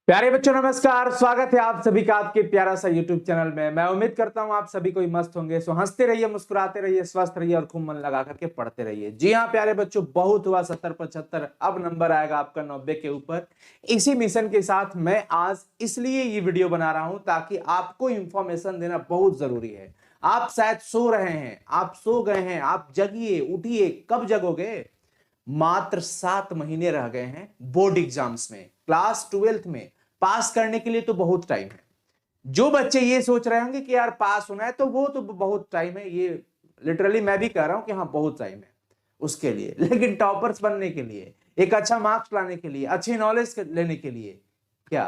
प्यारे बच्चों नमस्कार। स्वागत है आप सभी का आपके प्यारा सा YouTube चैनल में। मैं उम्मीद करता हूं आप सभी कोई मस्त होंगे। सो हंसते रहिए, मुस्कुराते रहिए, स्वस्थ रहिए और खूब मन लगा करके पढ़ते रहिए। जी हाँ प्यारे बच्चों, बहुत हुआ 70-75, अब नंबर आएगा आपका 90 के ऊपर। इसी मिशन के साथ मैं आज इसलिए ये वीडियो बना रहा हूं ताकि आपको इंफॉर्मेशन देना बहुत जरूरी है। आप शायद सो रहे हैं, आप सो गए हैं, आप जगिए, उठिए। कब जगोगे? मात्र 7 महीने रह गए हैं बोर्ड एग्जाम्स में। क्लास 12th में पास करने के लिए तो बहुत टाइम है। जो बच्चे ये सोच रहे होंगे कि यार पास होना है तो वो तो बहुत टाइम है, ये लिटरली मैं भी कह रहा हूं कि हाँ बहुत टाइम है उसके लिए। लेकिन टॉपर्स बनने के लिए, एक अच्छा मार्क्स लाने के लिए, अच्छी नॉलेज लेने के लिए, क्या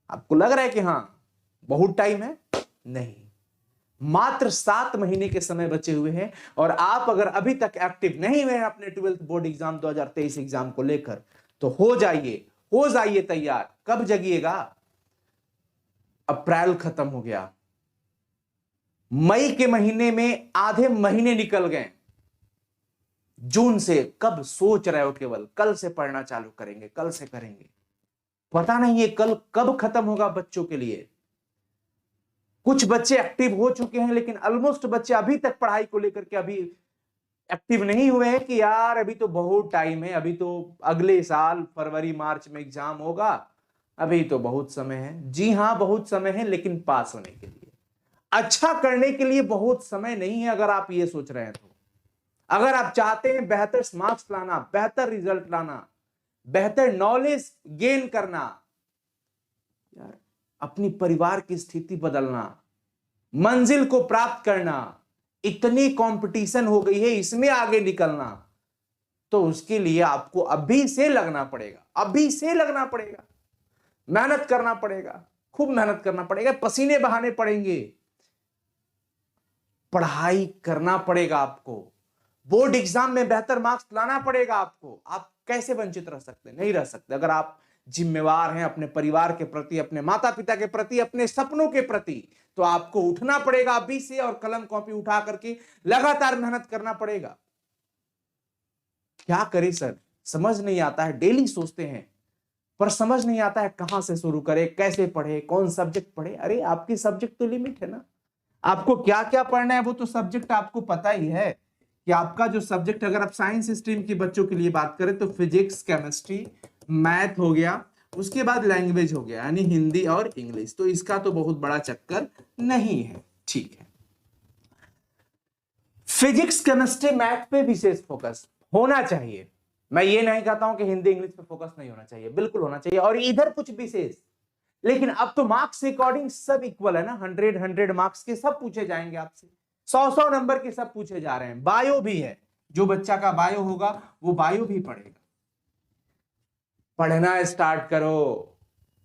आपको लग रहा है कि हाँ बहुत टाइम है? नहीं, मात्र 7 महीने के समय बचे हुए हैं। और आप अगर अभी तक एक्टिव नहीं हुए हैं अपने 12th बोर्ड एग्जाम 2023 एग्जाम को लेकर तो हो जाइए तैयार। कब जगिएगा? अप्रैल खत्म हो गया, मई के महीने में आधे महीने निकल गए, जून से कब सोच रहे हो? केवल कल से पढ़ना चालू करेंगे, कल से करेंगे। पता नहीं है कल कब खत्म होगा बच्चों के लिए। कुछ बच्चे एक्टिव हो चुके हैं लेकिन ऑलमोस्ट बच्चे अभी तक पढ़ाई को लेकर के अभी एक्टिव नहीं हुए हैं कि यार अभी तो बहुत टाइम है, अभी तो अगले साल फरवरी मार्च में एग्जाम होगा, अभी तो बहुत समय है। जी हां बहुत समय है, लेकिन पास होने के लिए, अच्छा करने के लिए बहुत समय नहीं है। अगर आप ये सोच रहे हैं तो, अगर आप चाहते हैं बेहतर मार्क्स लाना, बेहतर रिजल्ट लाना, बेहतर नॉलेज गेन करना, यार अपनी परिवार की स्थिति बदलना, मंजिल को प्राप्त करना, इतनी कंपटीशन हो गई है, इसमें आगे निकलना, तो उसके लिए आपको अभी से लगना पड़ेगा, अभी से लगना पड़ेगा, मेहनत करना पड़ेगा, खूब मेहनत करना पड़ेगा, पसीने बहाने पड़ेंगे, पढ़ाई करना पड़ेगा आपको, बोर्ड एग्जाम में बेहतर मार्क्स लाना पड़ेगा आपको। आप कैसे वंचित रह सकते? नहीं रह सकते। अगर आप जिम्मेवार हैं अपने परिवार के प्रति, अपने माता पिता के प्रति, अपने सपनों के प्रति, तो आपको उठना पड़ेगा अभी से और कलम कॉपी उठा करके लगातार मेहनत करना पड़ेगा। क्या करें सर, समझ नहीं आता है। डेली सोचते हैं पर समझ नहीं आता है कहां से शुरू करें, कैसे पढ़े, कौन सब्जेक्ट पढ़े। अरे आपकी सब्जेक्ट तो लिमिट है ना, आपको क्या क्या पढ़ना है वो तो सब्जेक्ट आपको पता ही है कि आपका जो सब्जेक्ट, अगर आप साइंस स्ट्रीम के बच्चों के लिए बात करें तो फिजिक्स, केमिस्ट्री, मैथ हो गया, उसके बाद लैंग्वेज हो गया यानी हिंदी और इंग्लिश। तो इसका तो बहुत बड़ा चक्कर नहीं है, ठीक है। फिजिक्स, केमिस्ट्री, मैथ पे विशेष फोकस होना चाहिए। मैं ये नहीं कहता हूं कि हिंदी इंग्लिश पे फोकस नहीं होना चाहिए, बिल्कुल होना चाहिए, और इधर कुछ विशेष। लेकिन अब तो मार्क्स के अकॉर्डिंग सब इक्वल है ना, 100 मार्क्स के सब पूछे जाएंगे आपसे, 100 नंबर के सब पूछे जा रहे हैं। बायो भी है, जो बच्चा का बायो होगा वो बायो भी पढ़ेगा। पढ़ना स्टार्ट करो,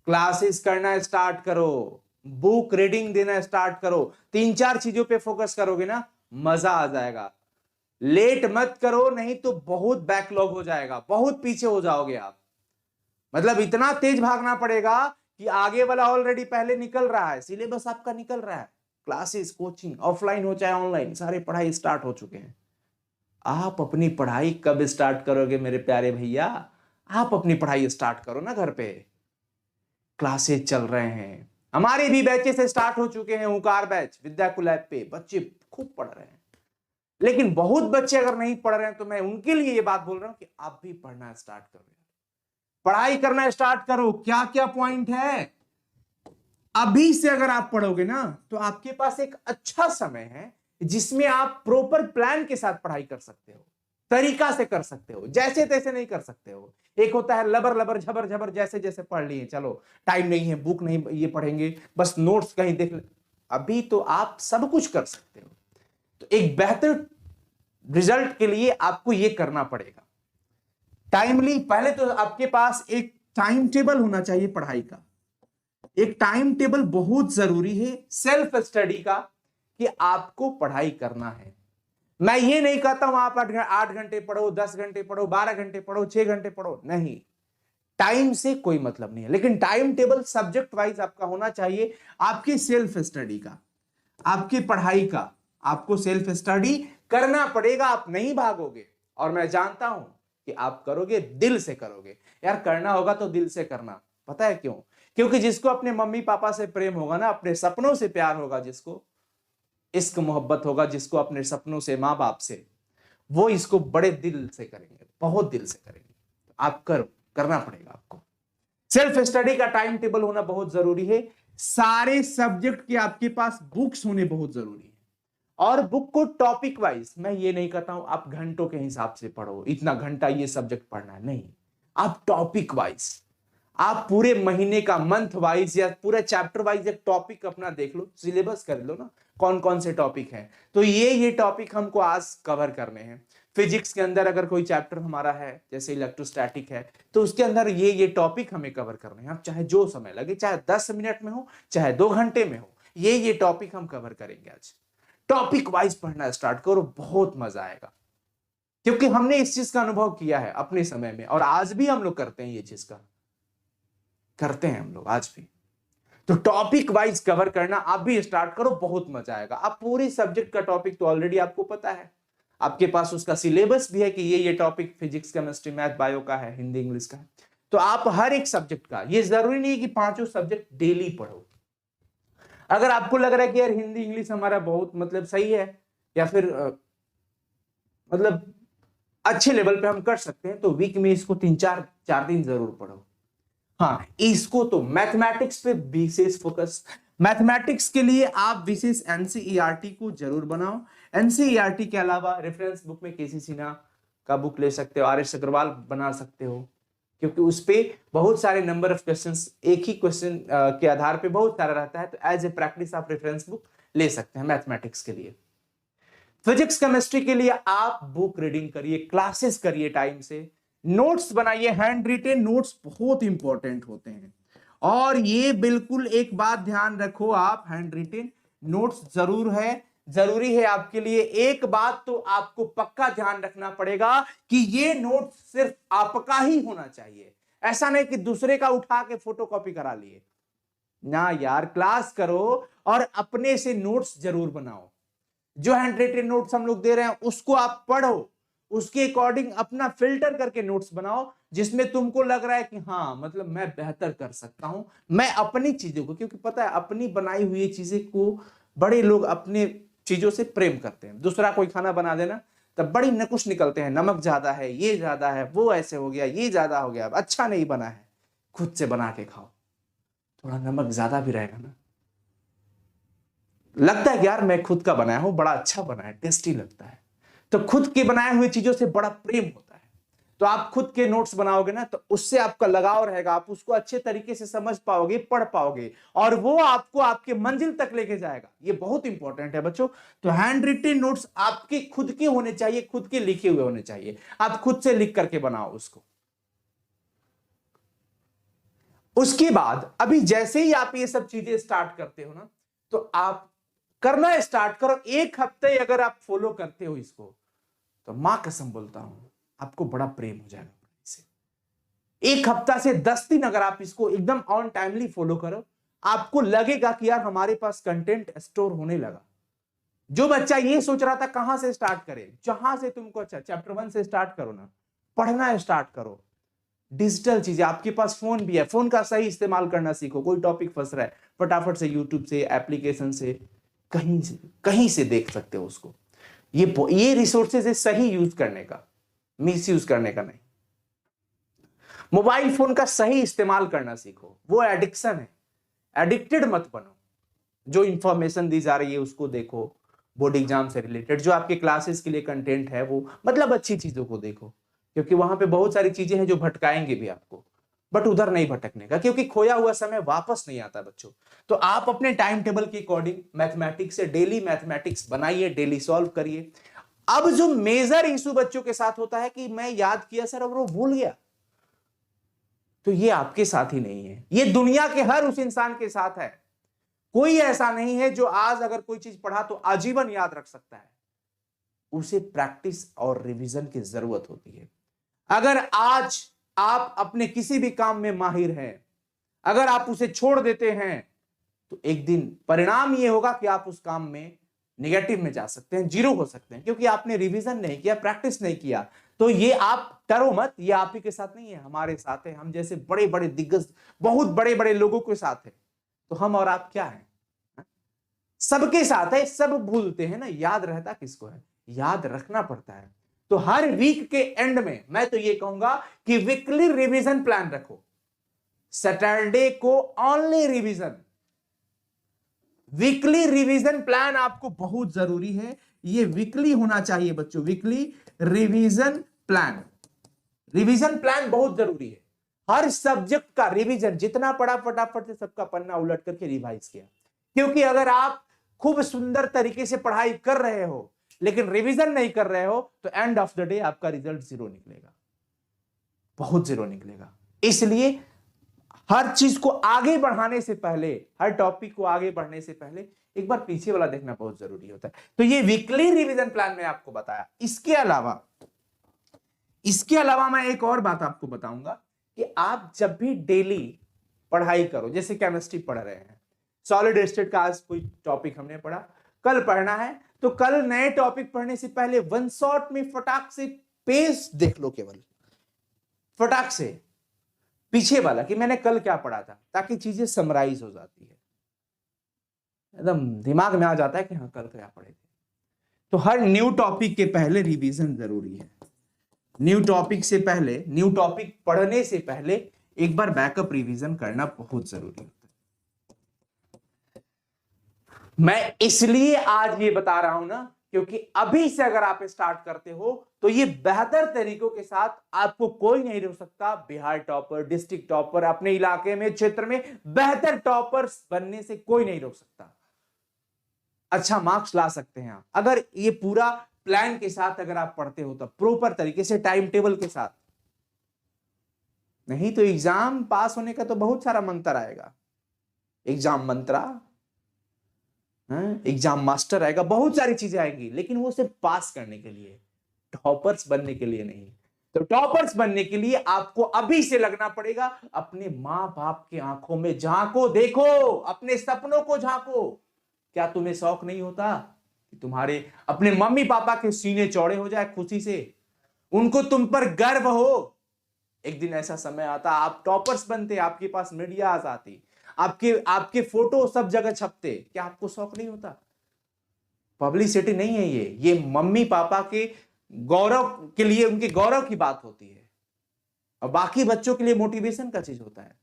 क्लासेस करना स्टार्ट करो, बुक रीडिंग देना स्टार्ट करो। 3-4 चीजों पे फोकस करोगे ना, मजा आ जाएगा। लेट मत करो, नहीं तो बहुत बैकलॉग हो जाएगा, बहुत पीछे हो जाओगे आप। मतलब इतना तेज भागना पड़ेगा कि आगे वाला ऑलरेडी पहले निकल रहा है, सिलेबस आपका निकल रहा है। क्लासेस, कोचिंग, ऑफलाइन हो चाहे ऑनलाइन, सारे पढ़ाई स्टार्ट हो चुके हैं। आप अपनी पढ़ाई कब स्टार्ट करोगे मेरे प्यारे भैया? आप अपनी पढ़ाई स्टार्ट करो ना घर पे। क्लासेस चल रहे हैं, हमारे भी बैचेस से स्टार्ट हो चुके हैं। हुंकार बैच, विद्याकुल ऐप पे बच्चे खूब पढ़ रहे हैं। लेकिन बहुत बच्चे अगर नहीं पढ़ रहे हैं तो मैं उनके लिए ये बात बोल रहा हूं कि आप भी पढ़ना स्टार्ट करो, पढ़ाई करना स्टार्ट करो। क्या क्या पॉइंट है, अभी से अगर आप पढ़ोगे ना तो आपके पास एक अच्छा समय है जिसमें आप प्रॉपर प्लान के साथ पढ़ाई कर सकते हो, तरीका से कर सकते हो, जैसे तैसे नहीं कर सकते हो। एक होता है लबर लबर झबर झबर, जैसे जैसे पढ़ लिए, चलो टाइम नहीं है, बुक नहीं ये पढ़ेंगे, बस नोट्स कहीं देख ले। अभी तो आप सब कुछ कर सकते हो। तो एक बेहतर रिजल्ट के लिए आपको ये करना पड़ेगा टाइमली। पहले तो आपके पास एक टाइम टेबल होना चाहिए पढ़ाई का। एक टाइम टेबल बहुत जरूरी है सेल्फ स्टडी का, कि आपको पढ़ाई करना है। मैं ये नहीं कहता हूं आप 8 घंटे पढ़ो, 10 घंटे पढ़ो, 12 घंटे पढ़ो, 6 घंटे पढ़ो, नहीं, टाइम से कोई मतलब नहीं है। लेकिन टाइम टेबल सब्जेक्ट वाइज आपका होना चाहिए, आपकी सेल्फ स्टडी का, आपकी पढ़ाई का। आपको सेल्फ स्टडी करना पड़ेगा, आप नहीं भागोगे। और मैं जानता हूं कि आप करोगे, दिल से करोगे। यार करना होगा तो दिल से करना, पता है क्यों? क्योंकि जिसको अपने मम्मी पापा से प्रेम होगा ना, अपने सपनों से प्यार होगा, जिसको इश्क मोहब्बत होगा, जिसको अपने सपनों से, माँ बाप से, वो इसको बड़े दिल से करेंगे, बहुत दिल से करेंगे। आप करो, करना पड़ेगा आपको। सेल्फ स्टडी का टाइम टेबल होना बहुत जरूरी है। सारे सब्जेक्ट के आपके पास बुक्स होने बहुत जरूरी है। और बुक को टॉपिक वाइज, मैं ये नहीं कहता हूं आप घंटों के हिसाब से पढ़ो, इतना घंटा ये सब्जेक्ट पढ़ना है, नहीं। आप टॉपिक वाइज, आप पूरे महीने का मंथ वाइज या पूरे चैप्टर वाइज एक टॉपिक अपना देख लो, सिलेबस कर लो ना, कौन कौन से टॉपिक हैं। तो ये टॉपिक हमको आज कवर करने हैं। फिजिक्स के अंदर अगर कोई चैप्टर हमारा है, जैसे इलेक्ट्रोस्टैटिक है, तो उसके अंदर ये टॉपिक हमें कवर करने हैं। आप चाहे जो समय लगे, चाहे 10 मिनट में हो, चाहे 2 घंटे में हो, ये टॉपिक हम कवर करेंगे आज। टॉपिक वाइज पढ़ना स्टार्ट करो, बहुत मजा आएगा। क्योंकि हमने इस चीज का अनुभव किया है अपने समय में, और आज भी हम लोग करते हैं, ये चीज का करते हैं हम लोग आज भी। तो टॉपिक वाइज कवर करना आप भी स्टार्ट करो, बहुत मजा आएगा। आप पूरी सब्जेक्ट का टॉपिक तो ऑलरेडी आपको पता है, आपके पास उसका सिलेबस भी है कि ये topic physics, chemistry, math, bio का है, हिंदी, इंग्लिश का है। तो आप हर एक सब्जेक्ट का, ये जरूरी नहीं है कि 5 सब्जेक्ट डेली पढ़ो। अगर आपको लग रहा है कि यार हिंदी इंग्लिश हमारा बहुत मतलब सही है, या फिर मतलब अच्छे लेवल पे हम कर सकते हैं, तो वीक में इसको 3-4 दिन जरूर पढ़ो। हाँ, इसको तो मैथमेटिक्स पे विशेष फोकस। मैथमेटिक्स के लिए आप विशेष एनसीईआरटी को जरूर बनाओ। एनसीईआरटी के अलावा रेफरेंस बुक में केसी सिन्हा का बुक ले सकते हो, आर एस अग्रवाल बना सकते हो, क्योंकि उस पे बहुत सारे नंबर ऑफ क्वेश्चंस, एक ही क्वेश्चन के आधार पे बहुत सारा रहता है। तो एज ए प्रैक्टिस आप रेफरेंस बुक ले सकते हैं मैथमेटिक्स के लिए। फिजिक्स केमिस्ट्री के लिए आप बुक रीडिंग करिए, क्लासेस करिए टाइम से, नोट्स बनाइए। हैंड रिटेन नोट्स बहुत इंपॉर्टेंट होते हैं, और ये बिल्कुल एक बात ध्यान रखो, आप हैंड रिटेन नोट्स जरूरी है आपके लिए। एक बात तो आपको पक्का ध्यान रखना पड़ेगा कि ये नोट्स सिर्फ आपका ही होना चाहिए। ऐसा नहीं कि दूसरे का उठा के फोटोकॉपी करा लिए ना यार। क्लास करो और अपने से नोट्स जरूर बनाओ। जो हैंड रिटेन नोट्स हम लोग दे रहे हैं उसको आप पढ़ो, उसके अकॉर्डिंग अपना फिल्टर करके नोट्स बनाओ, जिसमें तुमको लग रहा है कि हाँ मतलब मैं बेहतर कर सकता हूं, मैं अपनी चीजों को, क्योंकि पता है अपनी बनाई हुई चीजें को बड़े लोग अपने चीजों से प्रेम करते हैं। दूसरा कोई खाना बना देना तब बड़ी नकुश निकलते हैं, नमक ज्यादा है, ये ज्यादा है, वो ऐसे हो गया, ये ज्यादा हो गया, अच्छा नहीं बना है। खुद से बना के खाओ, थोड़ा नमक ज्यादा भी रहेगा ना, लगता है कि यार मैं खुद का बनाया हूं, बड़ा अच्छा बना है, टेस्टी लगता है। तो खुद के बनाए हुए चीजों से बड़ा प्रेम होता है। तो आप खुद के नोट्स बनाओगे ना, तो उससे आपका लगाव रहेगा, आप उसको अच्छे तरीके से समझ पाओगे, पढ़ पाओगे, और वो आपको आपके मंजिल तक लेके जाएगा। ये बहुत इंपॉर्टेंट है बच्चों। तो हैंड रिटेन नोट्स आपके खुद के होने चाहिए, खुद के लिखे हुए होने चाहिए, आप खुद से लिख करके बनाओ उसको। उसके बाद अभी जैसे ही आप ये सब चीजें स्टार्ट करते हो ना, तो आप करना स्टार्ट करो। 1 हफ्ते अगर आप फॉलो करते हो इसको, तो मां कसम बोलता हूं आपको बड़ा प्रेम हो जाएगा इससे। 1 हफ्ता से 10 दिन अगर आप इसको एकदम ऑन टाइमली फॉलो करो, आपको लगेगा कि यार हमारे पास कंटेंट स्टोर होने लगा। जो बच्चा ये सोच रहा था कहां से स्टार्ट करे, जहां से तुमको अच्छा, चैप्टर 1 से स्टार्ट करो ना, पढ़ना स्टार्ट करो। डिजिटल चीजें, आपके पास फोन भी है, फोन का सही इस्तेमाल करना सीखो। कोई टॉपिक फंस रहा है, फटाफट से यूट्यूब से, एप्लीकेशन से, कहीं से देख सकते हो उसको। ये रिसोर्सेज है सही यूज करने का, मिस यूज करने का नहीं। मोबाइल फोन का सही इस्तेमाल करना सीखो, वो एडिक्शन है, एडिक्टेड मत बनो। जो इंफॉर्मेशन दी जा रही है उसको देखो, बोर्ड एग्जाम से रिलेटेड जो आपके क्लासेस के लिए कंटेंट है, वो मतलब अच्छी चीजों को देखो, क्योंकि वहां पे बहुत सारी चीजें हैं जो भटकाएंगे भी आपको। बट उधर नहीं भटकने का, क्योंकि खोया हुआ समय वापस नहीं आता बच्चों। तो आप अपने टाइम टेबल के अकॉर्डिंग मैथमेटिक्स से डेली मैथमेटिक्स बनाइए, डेली सॉल्व करिए। अब जो मेजर इशू बच्चों के साथ होता है कि मैं याद किया सर और वो भूल गया, तो ये आपके साथ ही नहीं है, ये दुनिया के हर उस इंसान के साथ है। कोई ऐसा नहीं है जो आज अगर कोई चीज पढ़ा तो आजीवन याद रख सकता है। उसे प्रैक्टिस और रिवीजन की जरूरत होती है। अगर आज आप अपने किसी भी काम में माहिर हैं, अगर आप उसे छोड़ देते हैं, तो एक दिन परिणाम यह होगा कि आप उस काम में नेगेटिव में जा सकते हैं, जीरो हो सकते हैं, क्योंकि आपने रिवीजन नहीं किया, प्रैक्टिस नहीं किया। तो तो ये आप डरो मत, ये आप ही के साथ नहीं है, हमारे साथ है, हम जैसे बड़े बड़े दिग्गज बहुत बड़े बड़े लोगों के साथ है। तो हम और आप क्या है, सबके साथ है। सब भूलते हैं ना, याद रहता किसको है, याद रखना पड़ता है। तो हर वीक के एंड में मैं तो ये कहूंगा कि वीकली रिवीजन प्लान रखो। सैटरडे को only revision, weekly revision plan आपको बहुत जरूरी है। ये वीकली होना चाहिए बच्चों, weekly revision plan. Revision plan बहुत जरूरी है। हर सब्जेक्ट का रिवीजन, जितना पढ़ा फटाफट से सबका पन्ना उलट करके रिवाइज किया। क्योंकि अगर आप खूब सुंदर तरीके से पढ़ाई कर रहे हो लेकिन रिवीजन नहीं कर रहे हो तो एंड ऑफ द डे आपका रिजल्ट जीरो निकलेगा, बहुत जीरो निकलेगा। इसलिए हर चीज को आगे बढ़ाने से पहले, हर टॉपिक को आगे बढ़ने से पहले एक बार पीछे वाला देखना बहुत जरूरी होता है। तो ये वीकली रिवीजन प्लान में आपको बताया। इसके अलावा मैं एक और बात आपको बताऊंगा कि आप जब भी डेली पढ़ाई करो, जैसे केमिस्ट्री पढ़ रहे हैं, सॉलिड स्टेट का आज कोई टॉपिक हमने पढ़ा, कल पढ़ना है, तो कल नए टॉपिक पढ़ने से पहले वन शॉट में फटाक से पेज देख लो, केवल फटाक से पीछे वाला कि मैंने कल क्या पढ़ा था, ताकि चीजें समराइज हो जाती है, एकदम दिमाग में आ जाता है कि हाँ कल क्या पढ़े थे। तो हर न्यू टॉपिक के पहले रिवीजन जरूरी है। न्यू टॉपिक से पहले, न्यू टॉपिक पढ़ने से पहले एक बार बैकअप रिवीजन करना बहुत जरूरी होता है। मैं इसलिए आज ये बता रहा हूं ना, क्योंकि अभी से अगर आप स्टार्ट करते हो तो ये बेहतर तरीकों के साथ आपको कोई नहीं रोक सकता। बिहार टॉपर, डिस्ट्रिक्ट टॉपर, अपने इलाके में, क्षेत्र में बेहतर टॉपर्स बनने से कोई नहीं रोक सकता। अच्छा मार्क्स ला सकते हैं आप अगर ये पूरा प्लान के साथ अगर आप पढ़ते हो, तब प्रोपर तरीके से, टाइम टेबल के साथ। नहीं तो एग्जाम पास होने का तो बहुत सारा मंत्र आएगा, एग्जाम मंत्रा, एग्जाम मास्टर आएगा, बहुत सारी चीजें आएंगी, लेकिन वो सिर्फ पास करने के लिए, टॉपर्स बनने के लिए नहीं। तो टॉपर्स बनने के लिए आपको अभी से लगना पड़ेगा। अपने मां बाप की आंखों में झांको, देखो, अपने सपनों को झांको। क्या तुम्हें शौक नहीं होता कि तुम्हारे अपने मम्मी पापा के सीने चौड़े हो जाए खुशी से, उनको तुम पर गर्व हो? एक दिन ऐसा समय आता आप टॉपर्स बनते, आपके पास मीडिया आती, आपके फोटो सब जगह छपते, क्या आपको शौक नहीं होता? पब्लिसिटी नहीं है ये मम्मी पापा के गौरव के लिए, उनके गौरव की बात होती है, और बाकी बच्चों के लिए मोटिवेशन का चीज होता है।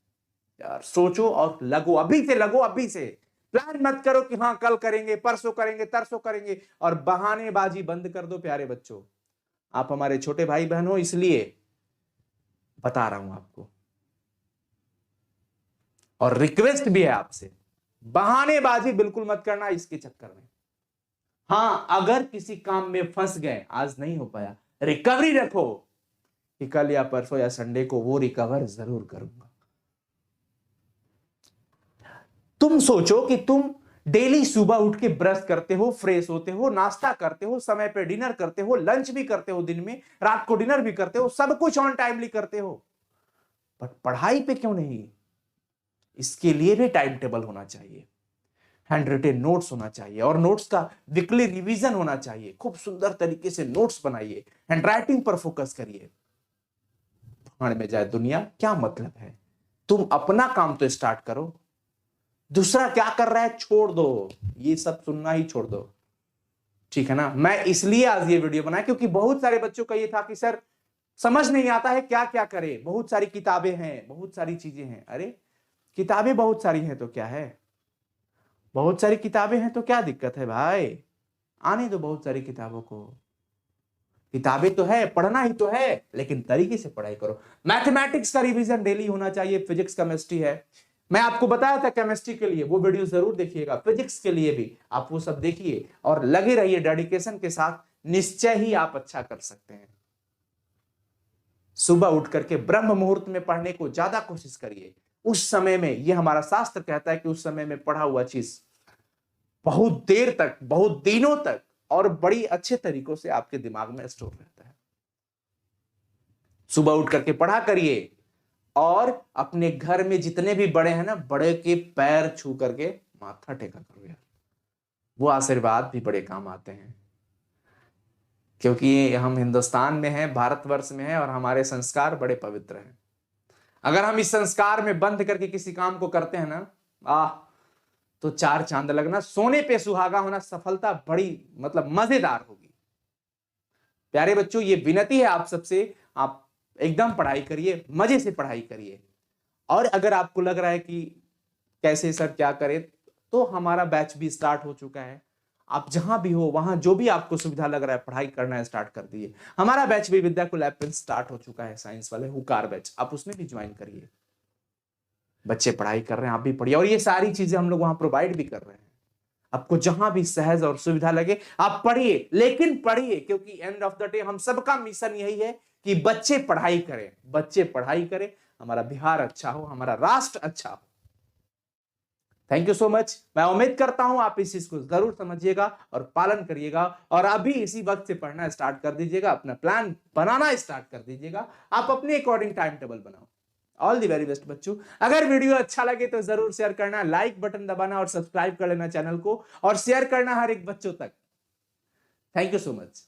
यार सोचो और लगो, अभी से लगो, अभी से। प्लान मत करो कि हाँ कल करेंगे, परसों करेंगे, तरसों करेंगे, और बहानेबाजी बंद कर दो। प्यारे बच्चों, आप हमारे छोटे भाई बहन हो, इसलिए बता रहा हूं आपको, और रिक्वेस्ट भी है आपसे, बहानेबाजी बिल्कुल मत करना इसके चक्कर में। हाँ, अगर किसी काम में फंस गए, आज नहीं हो पाया, रिकवरी रखो कि कल या परसों या संडे को वो रिकवर जरूर करूंगा। तुम सोचो कि तुम डेली सुबह उठ के ब्रश करते हो, फ्रेश होते हो, नाश्ता करते हो, समय पे डिनर करते हो, लंच भी करते हो, दिन में रात को डिनर भी करते हो, सब कुछ ऑन टाइमली करते हो, बट पढ़ाई पे क्यों नहीं? इसके लिए भी टाइम टेबल होना चाहिए, हैंड रिटेन नोट्स होना चाहिए, और नोट्स का वीकली रिवीजन होना चाहिए। खूब सुंदर तरीके से नोट्स बनाइए, हैंड राइटिंग पर फोकस करिए। भाड़ में जाए दुनिया, क्या मतलब है? तुम अपना काम तो स्टार्ट करो, दूसरा क्या कर रहा है छोड़ दो, ये सब सुनना ही छोड़ दो, ठीक है ना? मैं इसलिए आज ये वीडियो बनाया क्योंकि बहुत सारे बच्चों का ये था कि सर समझ नहीं आता है क्या क्या करे, बहुत सारी किताबें हैं, बहुत सारी चीजें हैं। अरे किताबें बहुत सारी हैं तो क्या है, बहुत सारी किताबें हैं तो क्या दिक्कत है भाई? आने दो बहुत सारी किताबों को, किताबें तो है, पढ़ना ही तो है, लेकिन तरीके से पढ़ाई करो। मैथमेटिक्स का रिवीजन डेली होना चाहिए, फिजिक्स केमिस्ट्री है, मैं आपको बताया था केमिस्ट्री के लिए वो वीडियो जरूर देखिएगा, फिजिक्स के लिए भी आप वो सब देखिए और लगे रहिए डेडिकेशन के साथ, निश्चय ही आप अच्छा कर सकते हैं। सुबह उठ करके ब्रह्म मुहूर्त में पढ़ने को ज्यादा कोशिश करिए। उस समय में, ये हमारा शास्त्र कहता है कि उस समय में पढ़ा हुआ चीज बहुत देर तक, बहुत दिनों तक और बड़ी अच्छे तरीकों से आपके दिमाग में स्टोर रहता है। सुबह उठ करके पढ़ा करिए, और अपने घर में जितने भी बड़े हैं ना, बड़े के पैर छू करके माथा टेका करो यार, वो आशीर्वाद भी बड़े काम आते हैं। क्योंकि ये हम हिंदुस्तान में हैं, भारतवर्ष में हैं और हमारे संस्कार बड़े पवित्र हैं। अगर हम इस संस्कार में बंद करके किसी काम को करते हैं ना, तो चार चांद लगना, सोने पे सुहागा होना, सफलता बड़ी मतलब मजेदार होगी। प्यारे बच्चों, ये विनती है आप सबसे, आप एकदम पढ़ाई करिए, मजे से पढ़ाई करिए। और अगर आपको लग रहा है कि कैसे सर क्या करें, तो हमारा बैच भी स्टार्ट हो चुका है। आप जहां भी हो वहां जो भी आपको सुविधा लग रहा है पढ़ाई करना स्टार्ट कर दिए। हमारा बैच भी विद्याकुल ऐप पे स्टार्ट हो चुका है, साइंस वाले हुकार बैच, आप उसमें भी ज्वाइन करिए। बच्चे पढ़ाई कर रहे हैं, आप भी पढ़िए, और ये सारी चीजें हम लोग वहां प्रोवाइड भी कर रहे हैं। आपको जहां भी सहज और सुविधा लगे आप पढ़िए, लेकिन पढ़िए, क्योंकि एंड ऑफ द डे हम सबका मिशन यही है कि बच्चे पढ़ाई करें, बच्चे पढ़ाई करें, हमारा बिहार अच्छा हो, हमारा राष्ट्र अच्छा हो। Thank you so much. मैं उम्मीद करता हूं आप इस चीज को जरूर समझिएगा और पालन करिएगा, और अभी इसी वक्त से पढ़ना स्टार्ट कर दीजिएगा, अपना प्लान बनाना स्टार्ट कर दीजिएगा, आप अपने अकॉर्डिंग टाइम टेबल बनाओ। ऑल द वेरी बेस्ट बच्चों। अगर वीडियो अच्छा लगे तो जरूर शेयर करना, लाइक बटन दबाना और सब्सक्राइब कर लेना चैनल को, और शेयर करना हर एक बच्चों तक। Thank you so much.